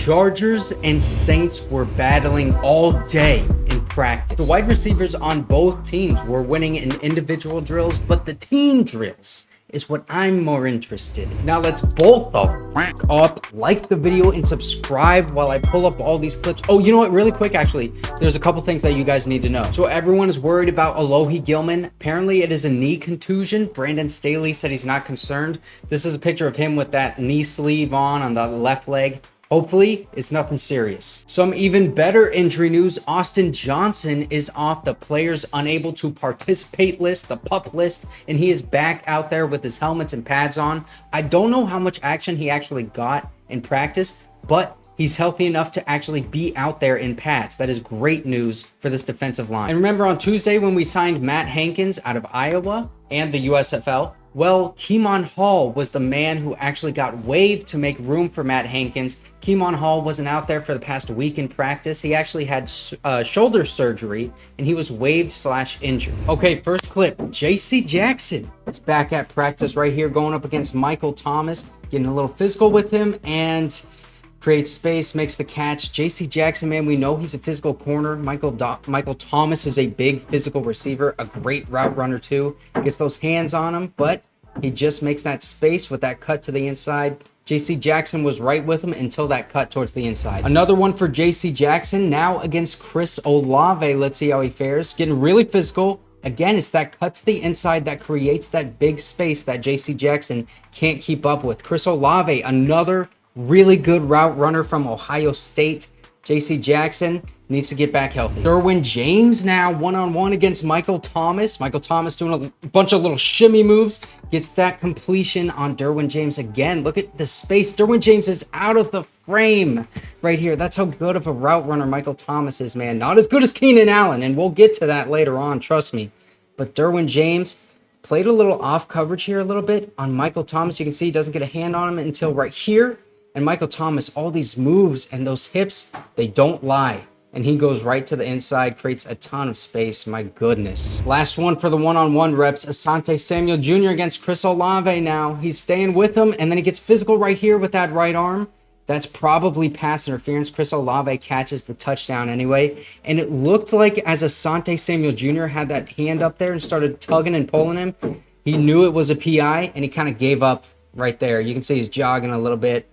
Chargers and Saints were battling all day in practice. The wide receivers on both teams were winning in individual drills, but the team drills is what I'm more interested in. Now let's both up, like the video, and subscribe while I pull up all these clips. Oh, you know what? Really quick, actually, there's a couple things that you guys need to know. So everyone is worried about Alohi Gilman. Apparently, it is a knee contusion. Brandon Staley said he's not concerned. This is a picture of him with that knee sleeve on the left leg. Hopefully, it's nothing serious. Some even better injury news. Easton Johnson is off the players unable to participate list, the PUP list, and he is back out there with his helmets and pads on. I don't know how much action he actually got in practice, but he's healthy enough to actually be out there in pads. That is great news for this defensive line. And remember on Tuesday when we signed Matt Hankins out of Iowa and the USFL? Well, Kemon Hall was the man who actually got waived to make room for Matt Hankins. Kemon Hall wasn't out there for the past week in practice. He actually had shoulder surgery and he was waived/injured. Okay, first clip. JC Jackson is back at practice right here going up against Michael Thomas, getting a little physical with him and creates space, makes the catch. JC Jackson, man, we know he's a physical corner. Michael Thomas is a big physical receiver, a great route runner too. Gets those hands on him, but he just makes that space with that cut to the inside. JC Jackson was right with him until that cut towards the inside. Another one for JC Jackson, now against Chris Olave. Let's see how he fares. Getting really physical. Again, it's that cut to the inside that creates that big space that JC Jackson can't keep up with. Chris Olave, another really good route runner from Ohio State. JC Jackson needs to get back healthy. Derwin James now one-on-one against Michael Thomas. Michael Thomas doing a bunch of little shimmy moves. Gets that completion on Derwin James again. Look at the space. Derwin James is out of the frame right here. That's how good of a route runner Michael Thomas is, man. Not as good as Keenan Allen, and we'll get to that later on, trust me. But Derwin James played a little off coverage here a little bit on Michael Thomas. You can see he doesn't get a hand on him until right here. And Michael Thomas, all these moves and those hips, they don't lie. And he goes right to the inside, creates a ton of space. My goodness. Last one for the one-on-one reps. Asante Samuel Jr. against Chris Olave now. He's staying with him, and then he gets physical right here with that right arm. That's probably pass interference. Chris Olave catches the touchdown anyway. And it looked like as Asante Samuel Jr. had that hand up there and started tugging and pulling him, he knew it was a PI, and he kind of gave up right there. You can see he's jogging a little bit.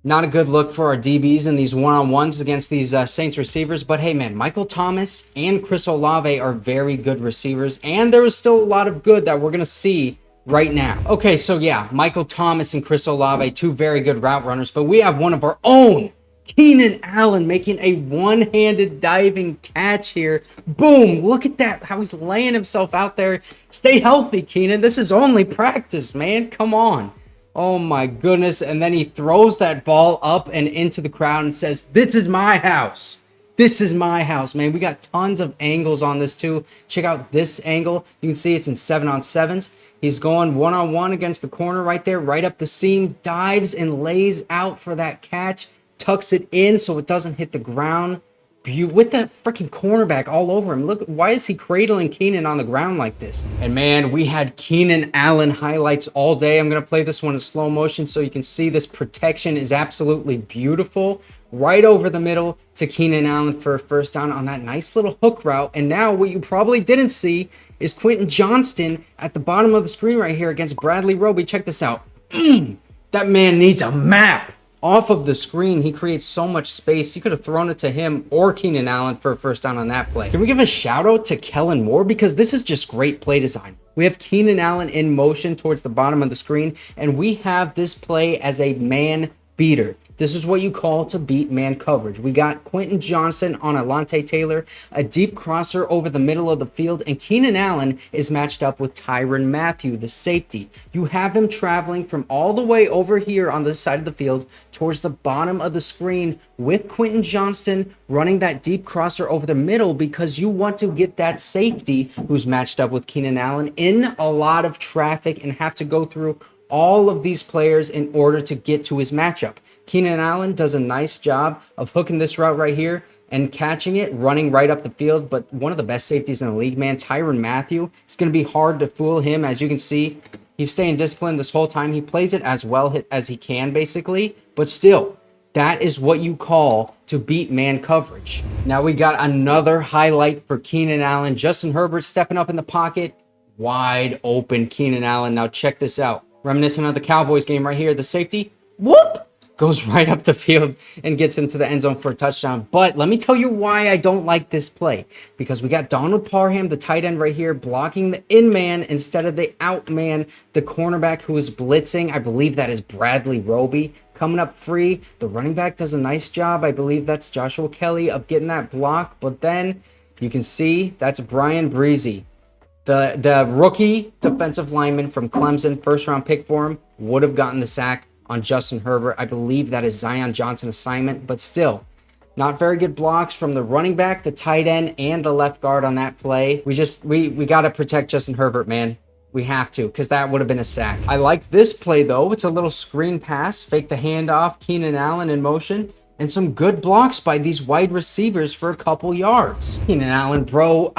Not a good look for our DBs in these one-on-ones against these Saints receivers. But hey, man, Michael Thomas and Chris Olave are very good receivers. And there is still a lot of good that we're going to see right now. Okay, so yeah, Michael Thomas and Chris Olave, two very good route runners. But we have one of our own, Keenan Allen, making a one-handed diving catch here. Boom, look at that, how he's laying himself out there. Stay healthy, Keenan. This is only practice, man. Come on. Oh my goodness. And then he throws that ball up and into the crowd and says, "This is my house. This is my house," man. We got tons of angles on this too. Check out this angle. You can see it's in 7-on-7s. He's going one-on-one against the corner right there, right up the seam, dives and lays out for that catch, tucks it in so it doesn't hit the ground. With that freaking cornerback all over him. Look, why is he cradling Keenan on the ground like this? And man, we had Keenan Allen highlights all day. I'm going to play this one in slow motion so you can see this protection is absolutely beautiful. Right over the middle to Keenan Allen for a first down on that nice little hook route. And now what you probably didn't see is Quentin Johnston at the bottom of the screen right here against Bradley Roby. Check this out. That man needs a map. Off of the screen, he creates so much space. You could have thrown it to him or Keenan Allen for a first down on that play. Can we give a shout out to Kellen Moore? Because this is just great play design. We have Keenan Allen in motion towards the bottom of the screen, and we have this play as a man beater. This is what you call to beat man coverage. We got Quentin Johnston on Asante Taylor, a deep crosser over the middle of the field, and Keenan Allen is matched up with Tyrann Mathieu, the safety. You have him traveling from all the way over here on this side of the field towards the bottom of the screen with Quentin Johnston running that deep crosser over the middle because you want to get that safety who's matched up with Keenan Allen in a lot of traffic and have to go through all of these players in order to get to his matchup. Keenan Allen does a nice job of hooking this route right here and catching it, running right up the field. But one of the best safeties in the league, man, Tyrann Mathieu. It's going to be hard to fool him. As you can see, he's staying disciplined this whole time. He plays it as well as he can, basically. But still, That is what you call to beat man coverage. Now we got another highlight for Keenan Allen. Justin Herbert stepping up in the pocket. Wide open Keenan Allen. Now check this out. Reminiscent of the Cowboys game right here. The safety, whoop, goes right up the field and gets into the end zone for a touchdown. But let me tell you why I don't like this play. Because we got Donald Parham, the tight end right here, blocking the in man instead of the out man. The cornerback who is blitzing, I believe that is Bradley Roby, coming up free. The running back does a nice job. I believe that's Joshua Kelly of getting that block. But then you can see that's Brian Breezy. The rookie defensive lineman from Clemson, first round pick for him, would have gotten the sack on Justin Herbert. I believe that is Zion Johnson assignment, but still, not very good blocks from the running back, the tight end, and the left guard on that play. We got to protect Justin Herbert, man. We have to, because that would have been a sack. I like this play, though. It's a little screen pass, fake the handoff, Keenan Allen in motion, and some good blocks by these wide receivers for a couple yards. Keenan Allen, bro,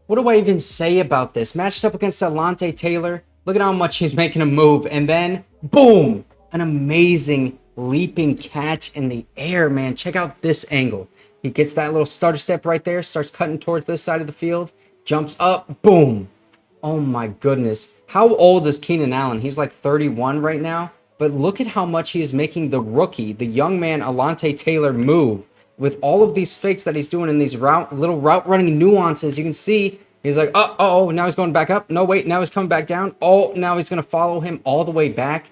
what do I even say about this? Matched up against Asante Taylor. Look at how much he's making a move, and then, boom! An amazing leaping catch in the air, man. Check out this angle. He gets that little stutter step right there, starts cutting towards this side of the field, jumps up, boom. Oh my goodness. How old is Keenan Allen? He's like 31 right now, but look at how much he is making the rookie, the young man Asante Taylor, move. With all of these fakes that he's doing in these little route running nuances, you can see he's like, oh, now he's going back up. No, wait, now he's coming back down. Oh, now he's going to follow him all the way back.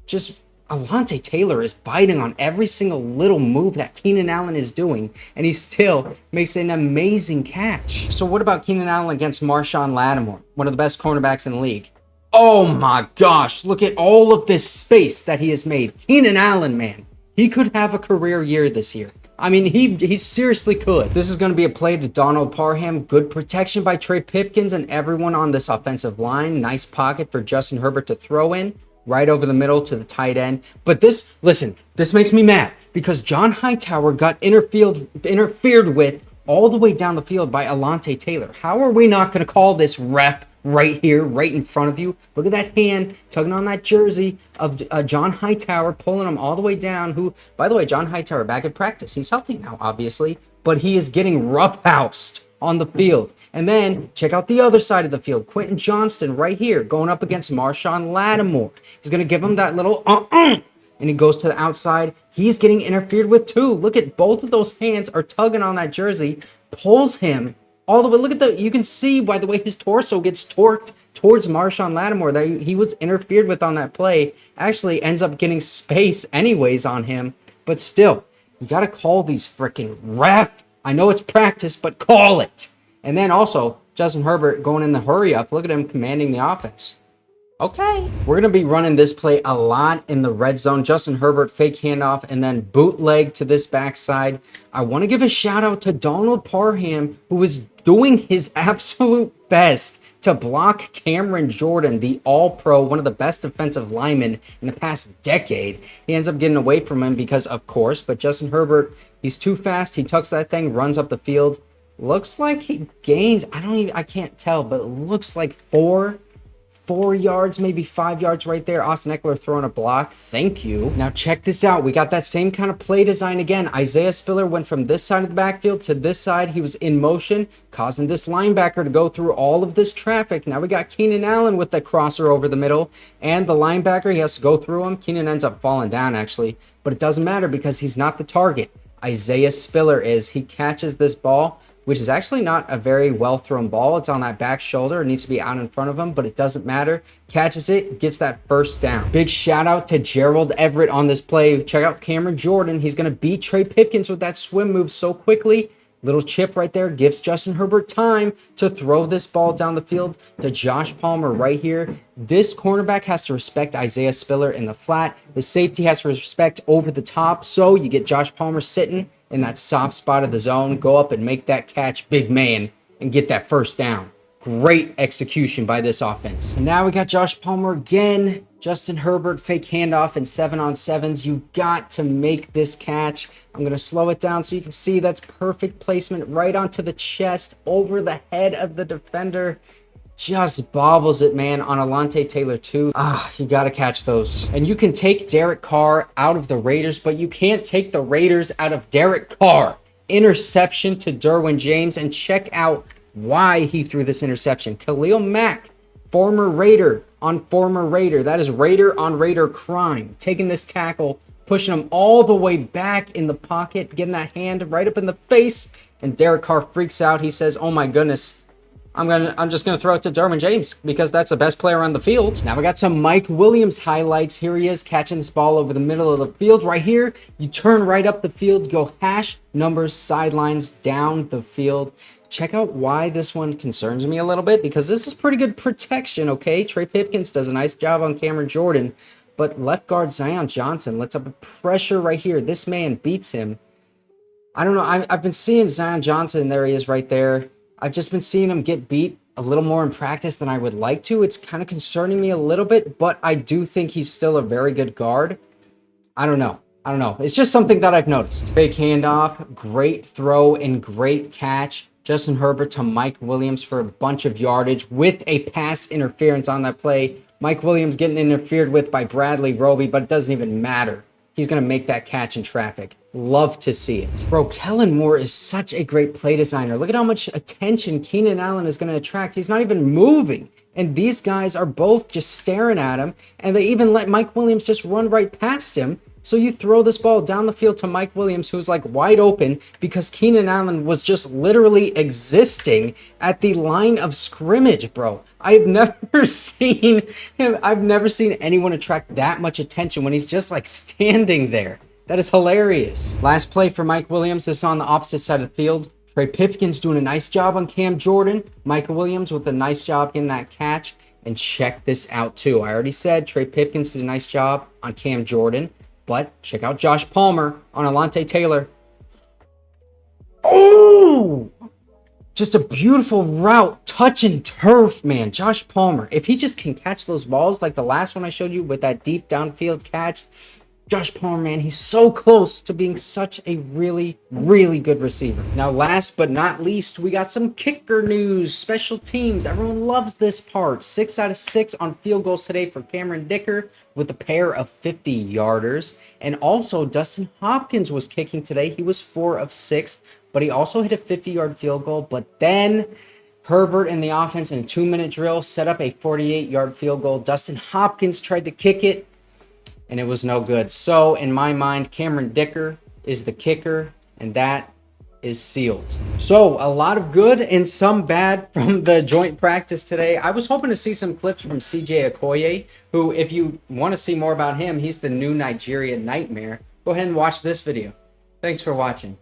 Just Asante Taylor is biting on every single little move that Keenan Allen is doing, and he still makes an amazing catch. So what about Keenan Allen against Marshawn Lattimore, one of the best cornerbacks in the league? Oh my gosh, look at all of this space that he has made. Keenan Allen, man, he could have a career year this year. I mean, he seriously could. This is going to be a play to Donald Parham. Good protection by Trey Pipkins and everyone on this offensive line. Nice pocket for Justin Herbert to throw in. Right over the middle to the tight end. But this makes me mad because John Hightower got interfered with all the way down the field by Asante Taylor. How are we not going to call this ref right here, right in front of you? Look at that hand tugging on that jersey of John Hightower, pulling him all the way down. Who, by the way, John Hightower back in practice. He's healthy now, obviously, but he is getting roughhoused on the field. And then check out the other side of the field. Quentin Johnston right here going up against Marshawn Lattimore. He's going to give him that little and he goes to the outside. He's getting interfered with too. Look at both of those hands are tugging on that jersey. Pulls him all the way. Look at you can see by the way his torso gets torqued towards Marshawn Lattimore that he was interfered with on that play. Actually ends up getting space anyways on him. But still, you got to call these freaking ref. I know it's practice, but call it. And then also, Justin Herbert going in the hurry up. Look at him commanding the offense. Okay. We're going to be running this play a lot in the red zone. Justin Herbert, fake handoff, and then bootleg to this backside. I want to give a shout out to Donald Parham, who is doing his absolute best to block Cameron Jordan, the all-pro, one of the best defensive linemen in the past decade. He ends up getting away from him because, of course, but Justin Herbert, he's too fast. He tucks that thing, runs up the field. Looks like he gained, I can't tell, but it looks like four yards, maybe 5 yards right there. Austin Eckler throwing a block. Thank you. Now check this out. We got that same kind of play design again. Isaiah Spiller went from this side of the backfield to this side. He was in motion, causing this linebacker to go through all of this traffic. Now we got Keenan Allen with the crosser over the middle, and the linebacker, he has to go through him. Keenan ends up falling down, actually, but it doesn't matter because he's not the target. Isaiah Spiller is. He catches this ball, which is actually not a very well-thrown ball. It's on that back shoulder. It needs to be out in front of him, but it doesn't matter. Catches it, gets that first down. Big shout-out to Gerald Everett on this play. Check out Cameron Jordan. He's going to beat Trey Pipkins with that swim move so quickly. Little chip right there gives Justin Herbert time to throw this ball down the field to Josh Palmer right here. This cornerback has to respect Isaiah Spiller in the flat. The safety has to respect over the top, so you get Josh Palmer sitting in that soft spot of the zone, go up and make that catch, big man, and get that first down. Great execution by this offense. And now we got Josh Palmer again. Justin Herbert, fake handoff and 7-on-7s. You've got to make this catch. I'm going to slow it down so you can see that's perfect placement right onto the chest, over the head of the defender. just bobbles it, man, on Alante Taylor too. You gotta catch those. And you can take Derek Carr out of the Raiders, but you can't take the Raiders out of Derek Carr. Interception to Derwin James, and check out why he threw this interception. Khalil Mack, former Raider on former Raider. That is Raider on Raider crime. Taking this tackle, pushing him all the way back in the pocket, getting that hand right up in the face, and Derek Carr freaks out. He says, "Oh my goodness. I'm just gonna throw it to Derwin James because that's the best player on the field." Now we got some Mike Williams highlights. Here he is catching this ball over the middle of the field. Right here, you turn right up the field, go hash numbers, sidelines, down the field. Check out why this one concerns me a little bit, because this is pretty good protection, okay? Trey Pipkins does a nice job on Cameron Jordan, but left guard Zion Johnson lets up a pressure right here. This man beats him. I don't know. I've been seeing Zion Johnson. There he is right there. I've just been seeing him get beat a little more in practice than I would like to. It's kind of concerning me a little bit, but I do think he's still a very good guard. I don't know. It's just something that I've noticed. Fake handoff, great throw and great catch. Justin Herbert to Mike Williams for a bunch of yardage with a pass interference on that play. Mike Williams getting interfered with by Bradley Roby, but it doesn't even matter. He's going to make that catch in traffic. Love to see it. Bro, Kellen Moore is such a great play designer. Look at how much attention Keenan Allen is going to attract. He's not even moving. And these guys are both just staring at him. And they even let Mike Williams just run right past him. So you throw this ball down the field to Mike Williams, who's like wide open because Keenan Allen was just literally existing at the line of scrimmage, bro. I've never seen anyone attract that much attention when he's just like standing there. That is hilarious. Last play for Mike Williams. This is on the opposite side of the field. Trey Pipkins doing a nice job on Cam Jordan. Mike Williams with a nice job getting that catch. And check this out too. I already said Trey Pipkins did a nice job on Cam Jordan. But check out Josh Palmer on Alante Taylor. Oh! Just a beautiful route, touch and turf, man. Josh Palmer. If he just can catch those balls like the last one I showed you with that deep downfield catch. Josh Palmer, man, he's so close to being such a really, really good receiver. Now, last but not least, we got some kicker news. Special teams. Everyone loves this part. 6 out of 6 on field goals today for Cameron Dicker with a pair of 50-yarders. And also, Dustin Hopkins was kicking today. He was 4 of 6, but he also hit a 50-yard field goal. But then Herbert and the offense in a 2-minute drill set up a 48-yard field goal. Dustin Hopkins tried to kick it, and it was no good. So, in my mind, Cameron Dicker is the kicker, and that is sealed. So, a lot of good and some bad from the joint practice today. I was hoping to see some clips from CJ Okoye, who, if you want to see more about him, he's the new Nigeria Nightmare. Go ahead and watch this video. Thanks for watching.